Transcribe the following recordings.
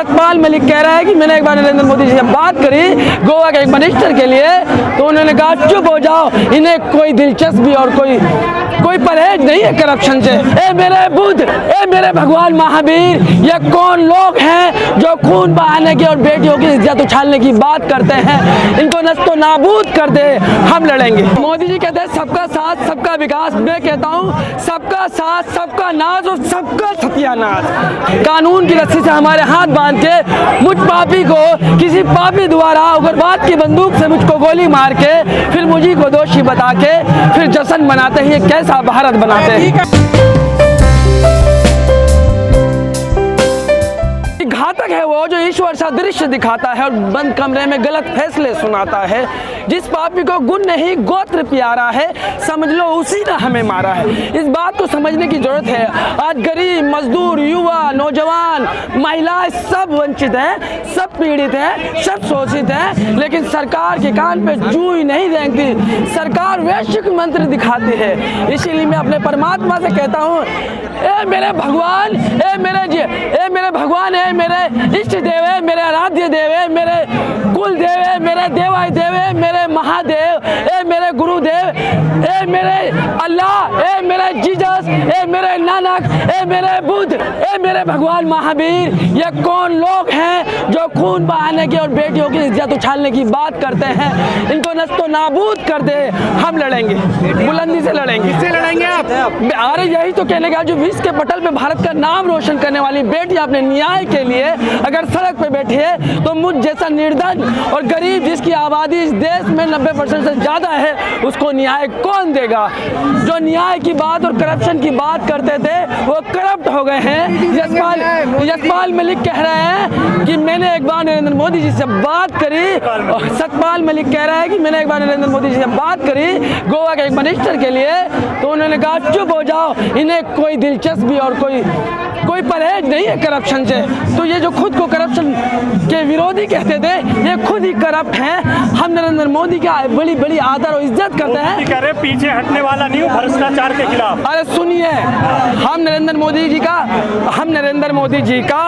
सतपाल मलिक कह रहा है कि मैंने एक बार नरेंद्र मोदी जी से बात करी गोवा के एक मिनिस्टर के लिए, तो उन्होंने कहा चुप हो जाओ, इन्हें कोई दिलचस्पी और कोई परहेज नहीं है करप्शन से। ए मेरे बुद्ध, ए मेरे भगवान महावीर, ये कौन लोग हैं जो खून बहाने की और बेटियों की इज्जत उछालने की बात करते हैं? इनको नस्तो नाबूद कर दे, हम लड़ेंगे। मोदी जी कहते हैं सबका साथ सबका विकास, मैं कहता हूँ सबका साथ सबका नाज और सबका सत्यानाश। कानून की रस्सी से हमारे हाथ बांध के मुझ पापी को किसी पापी द्वारा उग्रवाद की बंदूक से मुझको गोली मार के फिर मुझी को दोषी बता के फिर जश्न मनाते हैं, ये कैसा भारत बनाते हैं? घातक है वो जो ईश्वर सा दृश्य दिखाता है और बंद कमरे में गलत फैसले सुनाता है। जिस पापी को गुण नहीं गोत्र प्यारा है, समझ लो उसी ने हमें मारा है। इस बात को समझने की जरूरत है। आज गरीब, मजदूर, युवा, नौजवान, महिलाएं सब वंचित हैं, सब पीड़ित हैं, सब शोषित हैं, लेकिन सरकार के कान पे जू ही नहीं रेंगती। सरकार वैश्विक मंत्र दिखाती है। इसीलिए मैं अपने परमात्मा से कहता हूँ, ए मेरे भगवान, ए मेरे भगवान, ए मेरे इष्ट देव है, मेरे आराध्य देव है, मेरे कुल देव है, मेरे देवाय देव है, मेरे महादेव, ए मेरे गुरुदेव, ए मेरे अल्लाह, ए मेरे जीसस, ए मेरे नानक, ए मेरे बुद्ध, ए मेरे भगवान महावीर, ये कौन लोग हैं जो खून बहाने की और बेटियों की इज्जत उछालने की बात करते हैं? इनको नस्तो नाबूद कर दे, हम लड़ेंगे, बुलंदी से लड़ेंगे। किससे लड़ेंगे आप? अरे यही तो कहने का, जो विश्व के पटल पे भारत का नाम रोशन करने वाली बेटी अपने न्याय के लिए अगर सड़क पे बैठी है, तो मुझ जैसा निर्धन और गरीब जिसकी आबादी इस देश में 90% से ज्यादा है, उसको न्याय कौन देगा? जो न्याय की बात और करप्शन की बात करते थे वो करप्ट हो गए हैं। यशपाल मलिक कह रहे हैं कि मैंने एक बार नरेंद्र मोदी जी से बात करी, और सतपाल मलिक कह रहा है कि मैंने एक बार नरेंद्र मोदी जी से बात करी गोवा के एक मिनिस्टर के लिए, तो उन्होंने कहा चुप हो जाओ, इन्हें कोई दिलचस्पी और कोई परहेज नहीं है करप्शन से। तो ये जो खुद को करप्शन के विरोधी कहते थे, ये खुद ही करप्ट हैं। हम नरेंद्र मोदी का बड़ी बड़ी आदर और इज्जत करते हैं। कह रहे पीछे हटने वाला नहीं हूँ भ्रष्टाचार के खिलाफ। अरे सुनिए, हम नरेंद्र मोदी जी का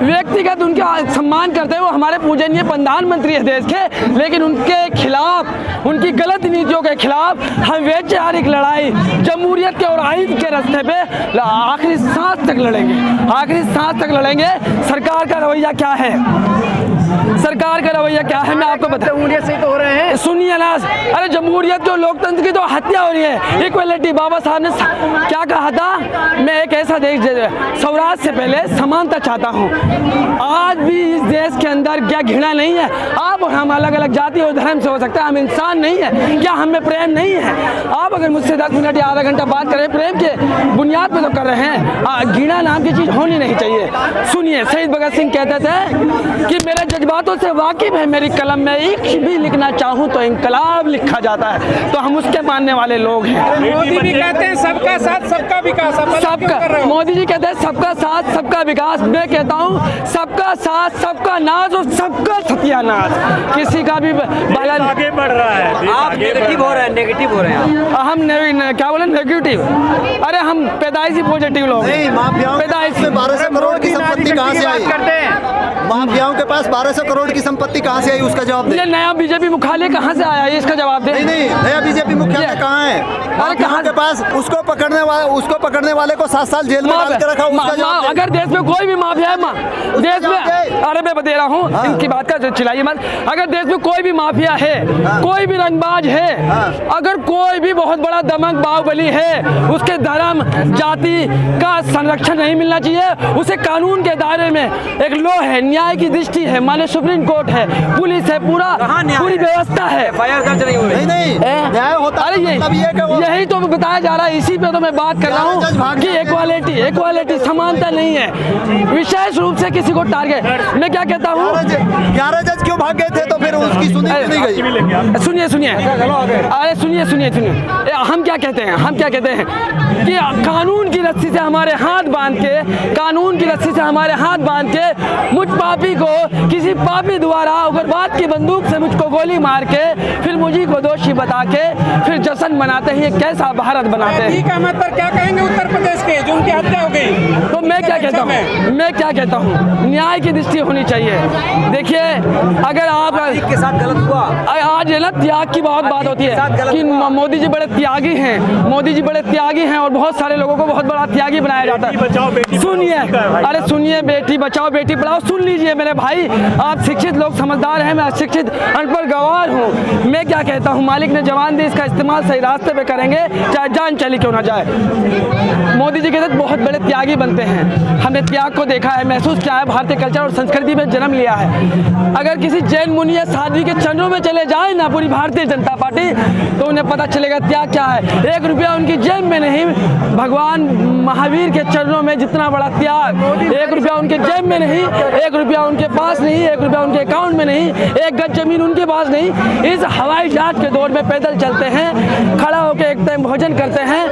व्यक्तिगत उनका सम्मान करते हैं। वो हमारे पूजनीय प्रधानमंत्री है देश के, लेकिन उनके खिलाफ, उनकी गलत नीतियों के खिलाफ हम वैचारिक लड़ाई जमहूरियत के और आइन के रास्ते पे आखिरी सांस तक लड़ेंगे, आखिरी सांस तक लड़ेंगे। सरकार का रवैया क्या है? सरकार का रवैया क्या है मैं आपको बताऊं। जमहूरियत से तो हो रहे हैं, सुनिए ना। अरे जमहूरियत जो लोकतंत्र की तो हत्या हो रही है। इक्वलिटी, बाबा साहब ने क्या कहा था? मैं एक ऐसा देश, स्वराज से पहले समानता चाहता हूँ। आज भी इस देश के अंदर क्या घृणा नहीं है? आप और हम अलग अलग जाति और धर्म से हो सकते हैं, हम इंसान नहीं है क्या? हम में प्रेम नहीं है? आप अगर मुझसे 10 मिनट या आधा घंटा बात करें, प्रेम के बुनियाद पे तो कर रहे हैं। घृणा नाम की चीज होनी नहीं चाहिए। सुनिए, शहीद भगत सिंह कहते थे कि मेरे जज्बातों से वाकिफ है मेरी कलम में, इश्क भी लिखना चाहूँ तो इंकलाब लिखा जाता है। तो हम उसके मानने वाले लोग हैं। मोदी भी कहते हैं सबका साथ सबका विकास, मोदी जी कहते हैं सबका साथ सबका विकास, मैं कहता हूँ सबका साथ सबका नाज और सबका सत्यानाश। किसी का भी भला आगे बढ़ रहा है। आप नेगेटिव हो रहे हैं, नेगेटिव हो रहे हैं आप। हम क्या बोले नेगेटिव? अरे हम पैदाइशी पॉजिटिव लोग हैं। पैदाइश में 1200 करोड़ की संपत्ति कहाँ से आई? माफियाओं के पास 1200 करोड़ की संपत्ति कहाँ से आई? उसका जवाब दे। नया बीजेपी मुख्यालय कहाँ से आया? इसका जवाब दे। नहीं, नया बीजेपी मुख्यालय कहाँ है? माफियाओं के पास उसको पकड़ने वाले को 7 साल जेल में डाल के रखा। उसका जवाब दे। अगर देश में कोई भी माफिया है, देश में, अरे मैं बता रहा हूँ, इनकी बात का चिल्लाइए मत। अगर देश में कोई भी माफिया है, कोई भी रंगबाज है, अगर कोई भी बहुत बड़ा दमक बाहुबली है, उसके धर्म जाति का संरक्षण नहीं मिलना चाहिए। उसे कानून के दायरे में एक लॉ है, न्याय की दृष्टि है, माने सुप्रीम कोर्ट है, पुलिस है, पूरी व्यवस्था है। नहीं, न्याय होता है। अरे यही तो बताया जा रहा है। इसी पे तो मैं बात कर रहा हूँ कि इक्वालिटी समानता नहीं है। विशेष रूप से किसी को टारगेट, मैं क्या कहता हूँ, 11 जज क्यों भाग गए थे? तो फिर उसकी सुनी नहीं गई। सुनिए, अरे सुनिए, हम क्या कहते हैं कि कानून की रस्सी से हमारे हाथ बांध के, मुझ पापी को, किसी पापी द्वारा उग्रवाद की बंदूक से मुझको गोली मार के फिर मुझी को दोषी बता के फिर जश्न मनाते हैं। ये कैसा भारत बनाते हैं? का मत पर क्या कहेंगे उत्तर प्रदेश के जो उनकी हत्या हो गई? तो मैं क्या कहता हूँ, न्याय की दृष्टि होनी चाहिए। देखिए, अगर आप के साथ गलत हुआ, आज है ना, त्याग की बहुत बात होती है कि मोदी जी बड़े त्यागी हैं, मोदी जी बड़े त्यागी हैं और बहुत सारे लोगों को बहुत बड़ा त्यागी बनाया जाता है। सुनिए, अरे सुनिए, बेटी बचाओ बेटी पढ़ाओ, सुन लीजिए मेरे भाई। आप शिक्षित लोग समझदार हैं, मैं अशिक्षित अनपढ़ गंवार हूँ। मैं क्या कहता हूँ, मालिक ने जवान दी, इसका इस्तेमाल सही रास्ते पे करेंगे चाहे जान चली क्यों ना जाए। मोदी जी के साथ बहुत बड़े त्यागी बनते हैं। हमने त्याग को देखा है, महसूस किया है, भारतीय कल्चर और संस्कृति में जन्म लिया है। अगर किसी जैन मुनि या साध्वी के चरणों में चले जाए ना पूरी भारतीय जनता पार्टी, तो उन्हें पता चलेगा त्याग क्या है। 1 रुपया उनकी जेब में नहीं, भगवान महावीर के चरणों में जितना बड़ा त्याग। 1 रुपया उनके जेब में नहीं, 1 रुपया उनके पास नहीं, 1 रुपया उनके अकाउंट में नहीं, 1 गज जमीन उनके पास नहीं। इस हवाई जहाज के दौर में पैदल चलते हैं, खड़ा होकर एक टाइम भोजन करते हैं।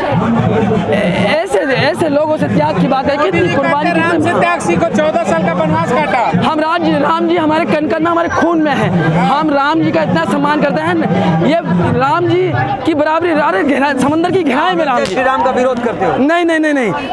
ऐसे लोगों से त्याग की बात है। कितनी कुर्बानी, राम से त्याग सीखो, 14 साल का वनवास काटा। हम राम जी हमारे कण में, हमारे खून में है। हम राम जी का इतना सम्मान करते हैं। ये राम जी की बराबरी, अरे समुद्र की गहराई में राम जी। श्री राम का विरोध करते हो? नहीं,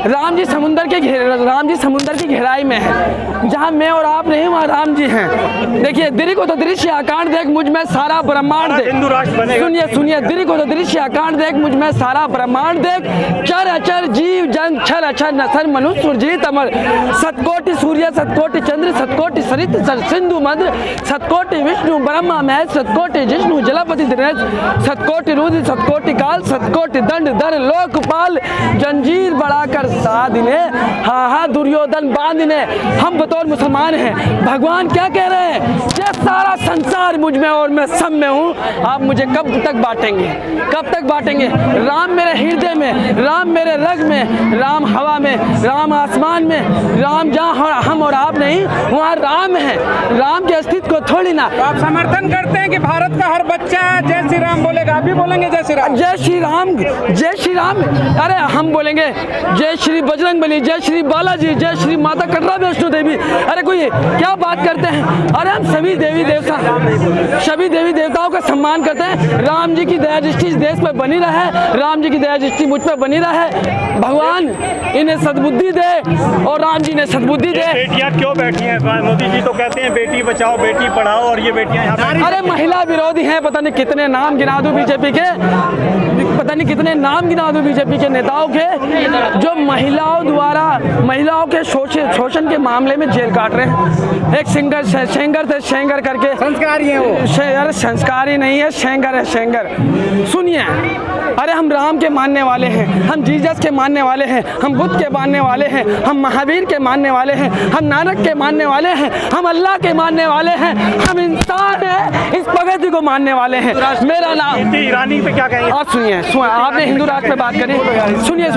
राम जी समुद्र की गहराई में है। जहाँ मैं और आप नहीं, वहाँ राम जी हैं। देखिए, दिरी को तो दृश्य आकांड देख, मुझ में सारा ब्रह्मांड देख। हिंदू राष्ट्र बनेगा। सुनिए, दिरी को तो दृश्य आकांड देख, मुझ में सारा ब्रह्मांड देख। चर अचर जीव जंग, छर अचर नसर मनुष्य सुरजीत अमर। सतकोटि सूर्य, सतकोटि चंद्र, सतकोटि सरित सिंधु मध्य, सतकोटि विष्णु ब्रह्मा महेश, सतकोटि जिष्णु जलपति दिनेश, सतकोटि रुद्र, सतकोटि काल, सतकोटि दंड धर लोकपाल। जंजीर बढ़ाकर साधिने, हाँ दुर्योधन बांधने। हम बतौर मुसलमान हैं, भगवान क्या कह रहे हैं? ये सारा संसार मुझ में और मैं सब में हूँ। आप मुझे कब तक बांटेंगे? कब तक बांटेंगे? राम मेरे हृदय में, राम मेरे रग में, राम हवा में, राम आसमान में, राम जहाँ हम और आप नहीं, वहाँ राम है। राम के अस्तित्व को थोड़ी ना। आप समर्थन करते हैं कि भारत का हर बच्चा जय श्री राम बोलेगा? आप भी बोलेंगे जय श्री राम? जय श्री राम, जय श्री राम। अरे हम बोलेंगे जय श्री बजरंगबली, जय श्री बालाजी, जय श्री माता कटरा वैष्णो देवी। अरे कोई क्या बात करते हैं? अरे हम सभी देवी देवताओं का सम्मान करते हैं। राम जी की दया दृष्टि इस देश में बनी रहे, राम जी की दया दृष्टि मुझ पर बनी रहे। भगवान इन्हें सद्बुद्धि दे और राम जी ने सद्बुद्धि दे। बेटियां क्यों बैठी हैं? मोदी जी तो कहते हैं बेटी बचाओ बेटी पढ़ाओ, और ये बेटियां यहाँ पे। अरे महिला विरोधी हैं, पता नहीं कितने नाम गिना दूं बीजेपी के, पता नहीं कितने नाम गिना दूं बीजेपी के नेताओं के, जो महिलाओं द्वारा महिलाओं के शोषण के मामले में जेल काट रहे हैं। एक शेंगर करके संस्कारी है वो। अरे संस्कारी नहीं है, शेंगर है, शेंगर। सुनिए, अरे हम राम के मानने वाले हैं, हम जीसस के मानने वाले हैं, हम बुद्ध के मानने वाले हैं, हम महावीर के मानने वाले हैं, हम नानक के मानने वाले हैं, हम अल्लाह के मानने वाले हैं, हम इंसान हैं, इस प्रगति को मानने वाले हैं। मेरा नाम ईरानी पे क्या कहेंगे? आप सुनिए, आपने हिंदू राष्ट्र पे बात करी, सुनिए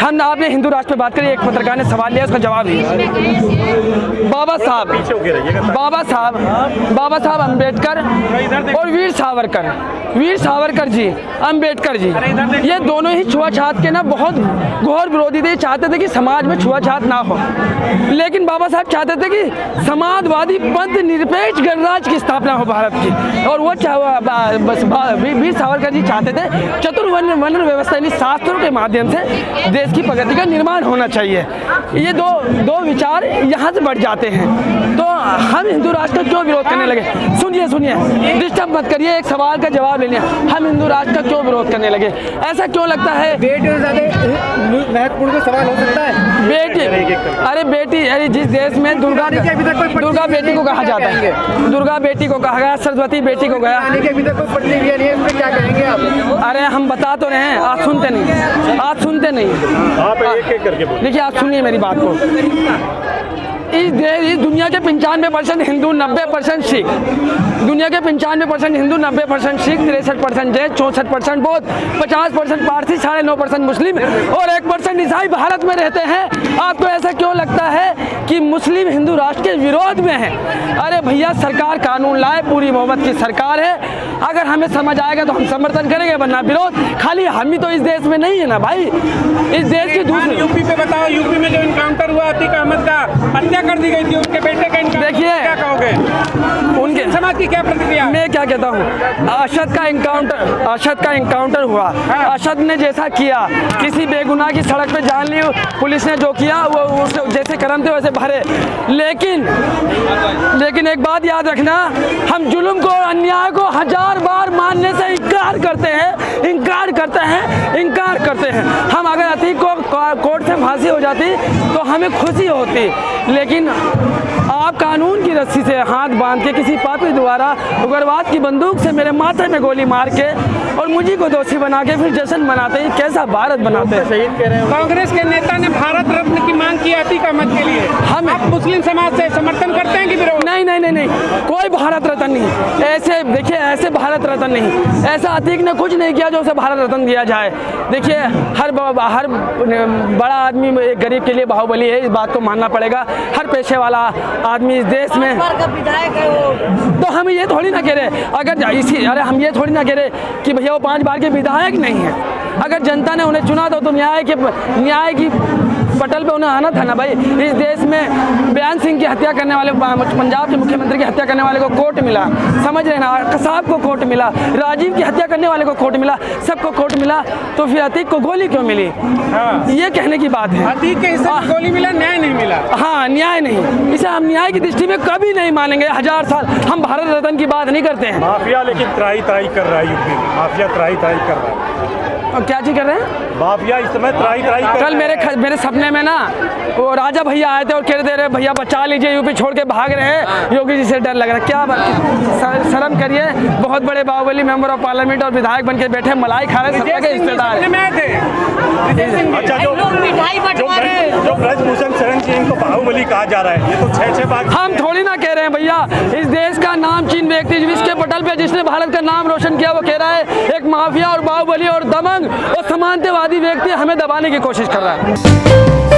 हम आपने हिंदू राष्ट्र पे बात करी। एक पत्रकार ने सवाल लिया, उसका जवाब दिया। बाबा साहब अम्बेडकर और वीर सावरकर जी, अम्बेडकर जी, ये दोनों ही छुआछात के ना बहुत घोर विरोधी थे। चाहते थे कि समाज में छुआछात ना हो, लेकिन बाबा साहब चाहते थे कि समाजवादी पंथ निरपेक्ष गणराज्य की स्थापना हो भारत की। और वो वीर सावरकर जी चाहते थे चतुर्वर्ण व्यवस्था, यानी शास्त्रों के माध्यम से देश की प्रगति का निर्माण होना चाहिए। ये दो विचार यहाँ से बढ़ जाते हैं, तो हम हिंदू राष्ट्र का क्यों विरोध करने लगे? सुनिए, डिस्टर्ब मत करिए, एक सवाल का जवाब लेने। हम हिंदू राष्ट्र का क्यों विरोध करने लगे? ऐसा क्यों लगता है? महत्वपूर्ण सवाल हो सकता है। बेटी, अरे जिस देश में दुर्गा बेटी को कहा जाता है, दुर्गा बेटी को कहा गया, सरस्वती बेटी को गया, अभी तक कोई प्रतिक्रिया नहीं है, इस पे क्या कहेंगे आप? अरे हम बता तो रहे हैं, आप सुनते नहीं। आप एक करके बोलिए। देखिए, आप सुनिए मेरी बात को। इस दुनिया के 95% हिंदू, 90% सिख। दुनिया के 95% हिंदू, 90% सिख, 63% जैन, 64% बौद्ध, 50% पारसी, 9.5% मुस्लिम और 1% ईसाई भारत में रहते हैं। आपको ऐसा क्यों लगता है कि मुस्लिम हिंदू राष्ट्र के विरोध में है? अरे भैया, सरकार कानून लाए, पूरी मोहब्बत की सरकार है। अगर हमें समझ आएगा तो हम समर्थन करेंगे, वरना विरोध। खाली हम ही तो इस देश में नहीं है ना भाई, इस देश की दूसरी। यूपी पे बताओ, यूपी में जो इनकाउंटर हुआ अतीक अहमद का, हत्या कर दी गई थी, उसके बेटे का इनकाउंटर, देखिए क्या कहोगे? उनके समाज की क्या प्रतिक्रिया? मैं क्या कहता हूँ, अरशद का इनकाउंटर हुआ। अरशद ने जैसा किया, किसी बेगुनाह की सड़क पे जान ली, पुलिस ने जो किया वो उसे जैसे करम थे वैसे भरे। लेकिन एक बात याद रखना, हम जुल्म को, अन्याय को 1000 बार मानने से इनकार करते हैं। हम अगर अतीक को कोर्ट से फांसी हो जाती तो हमें खुशी होती, लेकिन आप कानून की रस्सी से हाथ बांध के किसी पापी द्वारा उग्रवाद की बंदूक से मेरे माथे में गोली मार के और मुझे को दोषी बना के फिर जश्न मनाते हैं। कैसा भारत बनाते हैं? शहीद कह रहे हैं। कांग्रेस के नेता ने भारत रत्न की मांग की अतीक अहमद के लिए, आप मुस्लिम समाज से समर्थन करते हैं कि विरोध? नहीं, कोई भारत रत्न नहीं। ऐसे देखिए, ऐसे भारत रत्न नहीं, ऐसा अतीक ने कुछ नहीं किया जो उसे भारत रत्न दिया जाए। देखिए, हर बड़ा आदमी एक गरीब के लिए बाहुबली है, इस बात को मानना पड़ेगा। हर पेशे वाला आदमी इस देश में, तो हम ये थोड़ी ना कह रहे, हम ये थोड़ी ना कह रहे कि भैया वो 5 बार के विधायक नहीं है। अगर जनता ने उन्हें चुना तो न्याय की पटल पे उन्हें आना था ना भाई। इस देश में बयान सिंह की हत्या करने वाले, पंजाब के मुख्यमंत्री की हत्या करने वाले को कोर्ट मिला, समझ रहे ना, कसाब को कोर्ट मिला, राजीव की हत्या करने वाले को कोर्ट मिला, सबको कोर्ट मिला, तो फिर अतीक को गोली क्यों मिली? ये कहने की बात है। अतीक के हिस्से में गोली मिला, न्याय नहीं मिला। हाँ, न्याय नहीं, इसे हम न्याय की दृष्टि में कभी नहीं मानेंगे। 1000 साल हम भारत रत्न की बात नहीं करते हैं। माफिया लेकिन त्राही कर रहा है यूपी में, माफिया त्राही कर रहा है। और क्या चीज कर रहे हैं माफिया इस समय त्राही कर कल मेरे सपने में ना वो राजा भैया आए थे और कह रहे भैया बचा लीजिए, यूपी छोड़ के भाग रहे हैं, योगी जी से डर लग रहा है। क्या शर्म करिए, बहुत बड़े बाहुबली मेंबर ऑफ पार्लियामेंट और विधायक बन के बैठे, मलाई खा रहे, सबके रिश्तेदार हैं। अच्छा, जो ब्रजभूषण शरण जी इनको बाहुबली कहा जा रहा है, ये तो 6 बार। हम थोड़ी ना कह रहे हैं भैया, इस देश का नामचीन व्यक्ति जिसके पटल पे जिसने भारत का नाम रोशन किया वो कह रहा है एक माफिया और बाहुबली और दमंग और समानतावादी व्यक्ति हमें दबाने की कोशिश कर रहा है।